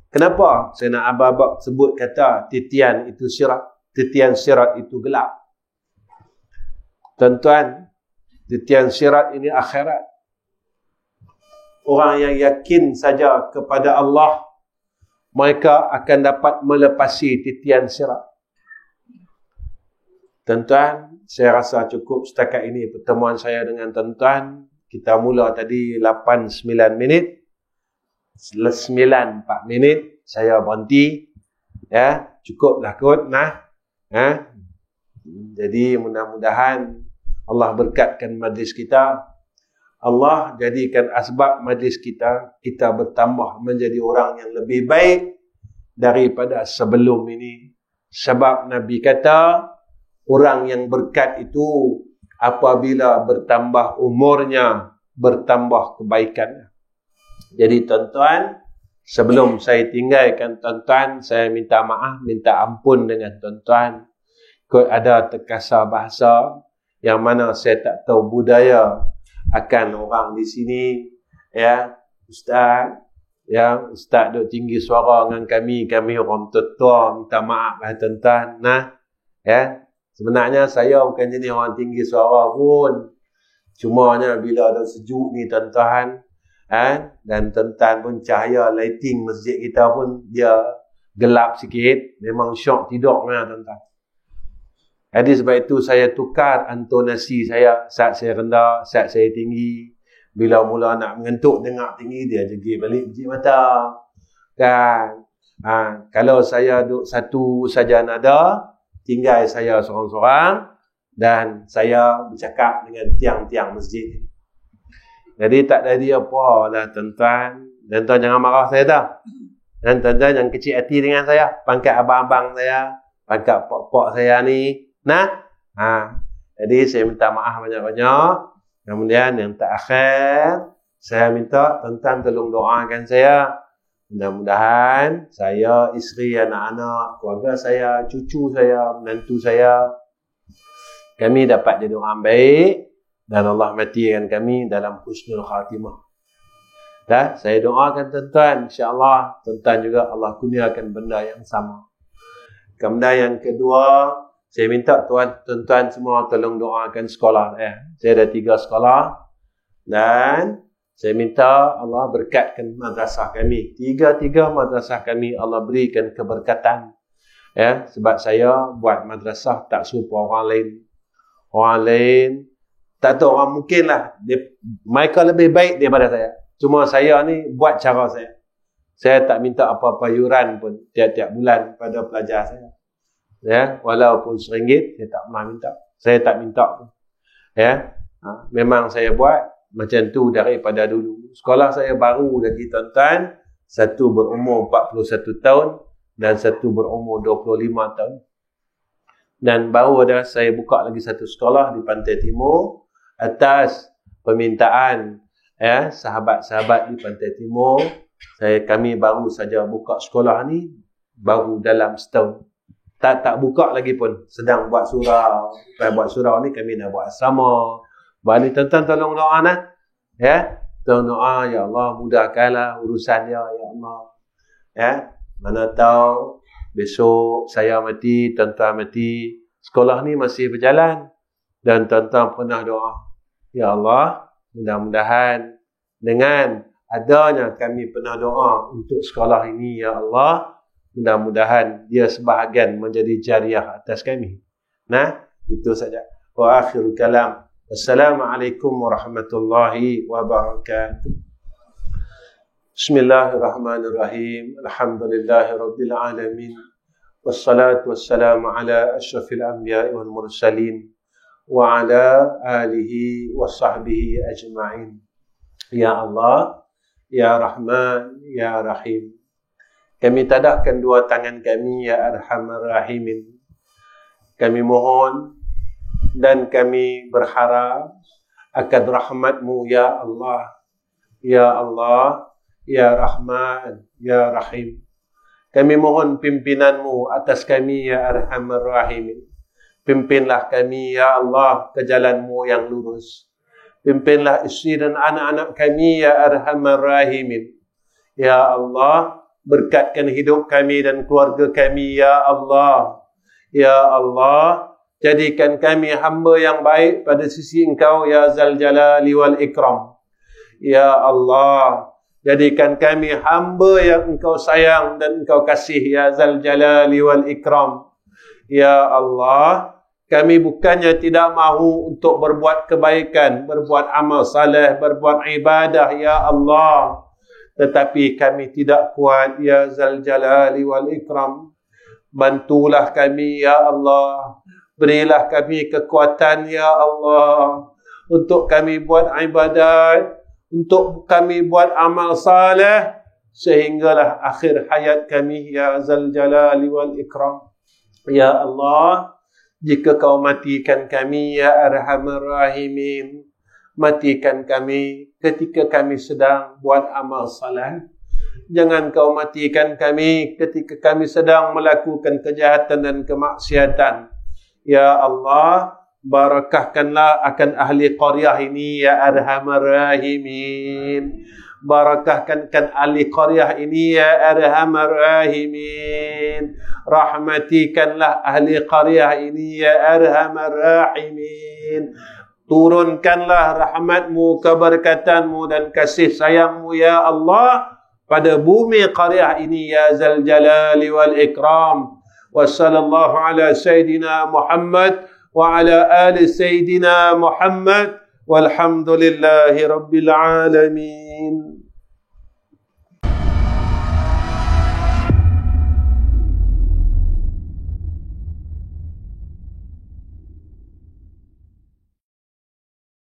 Kenapa Sayyidina Abu Bakar sebut kata titian itu sirat, titian sirat itu gelap? Tuan-tuan, titian sirat ini akhirat. Orang yang yakin saja kepada Allah, mereka akan dapat melepasi titian sirat. Tuan-tuan, saya rasa cukup setakat ini pertemuan saya dengan tuan-tuan. Kita mula tadi 8-9 minit. 9-4 minit saya berhenti. Ya, cukuplah kot nah. Jadi mudah-mudahan Allah berkatkan majlis kita. Allah jadikan asbab majlis kita bertambah menjadi orang yang lebih baik daripada sebelum ini. Sebab Nabi kata, orang yang berkat itu apabila bertambah umurnya, bertambah kebaikannya. Jadi tuan-tuan, sebelum saya tinggalkan tuan-tuan, saya minta maaf, minta ampun dengan tuan-tuan. Kot ada terkasar bahasa yang mana saya tak tahu budaya akan orang di sini. Ya, Ustaz, Ustaz duk tinggi suara dengan kami orang tua, minta maaf lah tuan-tuan. Ya. Sebenarnya saya bukan jenis orang tinggi suara pun. Cumanya bila ada sejuk ni tuan-tuan, dan tuan-tuan pun cahaya lighting masjid kita pun dia gelap sikit, memang syok tidur tuan-tuan. Jadi sebab itu saya tukar intonasi saya. Saat saya rendah, saat saya tinggi. Bila mula nak mengantuk dengar tinggi, dia jegil balik biji mata. Kan? Kalau saya duduk satu saja nada, tinggal saya seorang-seorang dan saya bercakap dengan tiang-tiang masjid. Jadi tak ada apa lah tuan-tuan. Dan tuan jangan marah saya dah. Dan tuan-tuan jangan kecil hati dengan saya. Pangkat abang-abang saya, pangkat pok-pok saya ni. Jadi saya minta maaf banyak-banyak. Kemudian yang terakhir, saya minta tuan-tuan tolong doakan saya. Mudah-mudahan saya, isteri, anak-anak, keluarga saya, cucu saya, menantu saya, kami dapat jadi orang baik dan Allah matikan kami dalam husnul khatimah. Dan saya doakan tuan-tuan, insya-Allah tuan-tuan juga Allah kurniakan benda yang sama. Kemudian yang kedua, saya minta tuan-tuan semua tolong doakan sekolah saya. Saya ada 3 sekolah dan saya minta Allah berkatkan madrasah kami. 3 madrasah kami Allah berikan keberkatan. Ya, sebab saya buat madrasah tak serupa orang lain. Orang lain tak tahu, orang mungkin lah mereka lebih baik daripada saya. Cuma saya ni buat cara saya. Saya tak minta apa-apa yuran pun tiap-tiap bulan pada pelajar saya. Ya, walaupun RM1 saya tak pernah minta. Saya tak minta pun. Ya, memang saya buat macam tu daripada dulu. Sekolah saya baru lagi tuan-tuan. Satu berumur 41 tahun dan satu berumur 25 tahun. Dan baru ada saya buka lagi satu sekolah di Pantai Timur atas permintaan sahabat-sahabat di Pantai Timur. Kami baru saja buka sekolah ni baru dalam setahun. Tak buka lagi pun, sedang buat surau. Lepas buat surau ni kami nak buat asrama. Bani tuan-tuan tolong doa nah. Ya, tolong doa, ya Allah mudahkanlah urusan dia, ya Allah. Ya, mana tahu besok saya mati, tuan-tuan mati, sekolah ni masih berjalan dan tuan-tuan pernah doa, ya Allah, mudah-mudahan dengan adanya kami pernah doa untuk sekolah ini, ya Allah, mudah-mudahan dia sebahagian menjadi jariah atas kami. Nah, itu saja. Wa akhirul kalam. Assalamualaikum warahmatullahi wabarakatuh. Bismillahirrahmanirrahim. Alhamdulillahirabbil alamin. Wassalatu wassalamu ala asyrafil anbiya'i wal mursalin wa ala alihi wa sahbihi ajma'in. Ya Allah, ya Rahman, ya Rahim. Kami tadahkan dua tangan kami, ya Arhamar Rahimin. Kami mohon dan kami berharap akan rahmat-Mu, ya Allah. Ya Allah, Ya Rahman, Ya Rahim. Kami mohon pimpinanmu atas kami, Ya Arhamar Rahimin. Pimpinlah kami, Ya Allah, ke jalanmu yang lurus. Pimpinlah isteri dan anak-anak kami, Ya Arhamar Rahimin. Ya Allah, berkatkan hidup kami dan keluarga kami, Ya Allah. Ya Allah, jadikan kami hamba yang baik pada sisi Engkau, Ya Zal Jalali wal Ikram. Ya Allah, jadikan kami hamba yang Engkau sayang dan Engkau kasih, Ya Zal Jalali wal Ikram. Ya Allah, kami bukannya tidak mahu untuk berbuat kebaikan, berbuat amal saleh, berbuat ibadah, Ya Allah. Tetapi kami tidak kuat, Ya Zal Jalali wal Ikram. Bantulah kami, Ya Allah. Berilah kami kekuatan, Ya Allah. Untuk kami buat ibadat, untuk kami buat amal saleh, sehinggalah akhir hayat kami, Ya Zal Jalali wal Ikram. Ya Allah, jika Kau matikan kami, Ya Arhamar Rahimin, matikan kami ketika kami sedang buat amal saleh. Jangan Kau matikan kami ketika kami sedang melakukan kejahatan dan kemaksiatan. Ya Allah, barakahkanlah akan ahli qaryah ini, Ya Arhamar Rahimin. Barakahkan ahli qaryah ini, Ya Arhamar Rahimin. Rahmatikanlah ahli qaryah ini, Ya Arhamar Rahimin. Turunkanlah rahmatmu, keberkatanmu dan kasih sayangmu, Ya Allah, pada bumi qaryah ini, Ya Zal Jalali wal Ikram. Wa sallallahu ala Sayyidina Muhammad wa ala ali Sayyidina Muhammad walhamdulillahi rabbil alamin.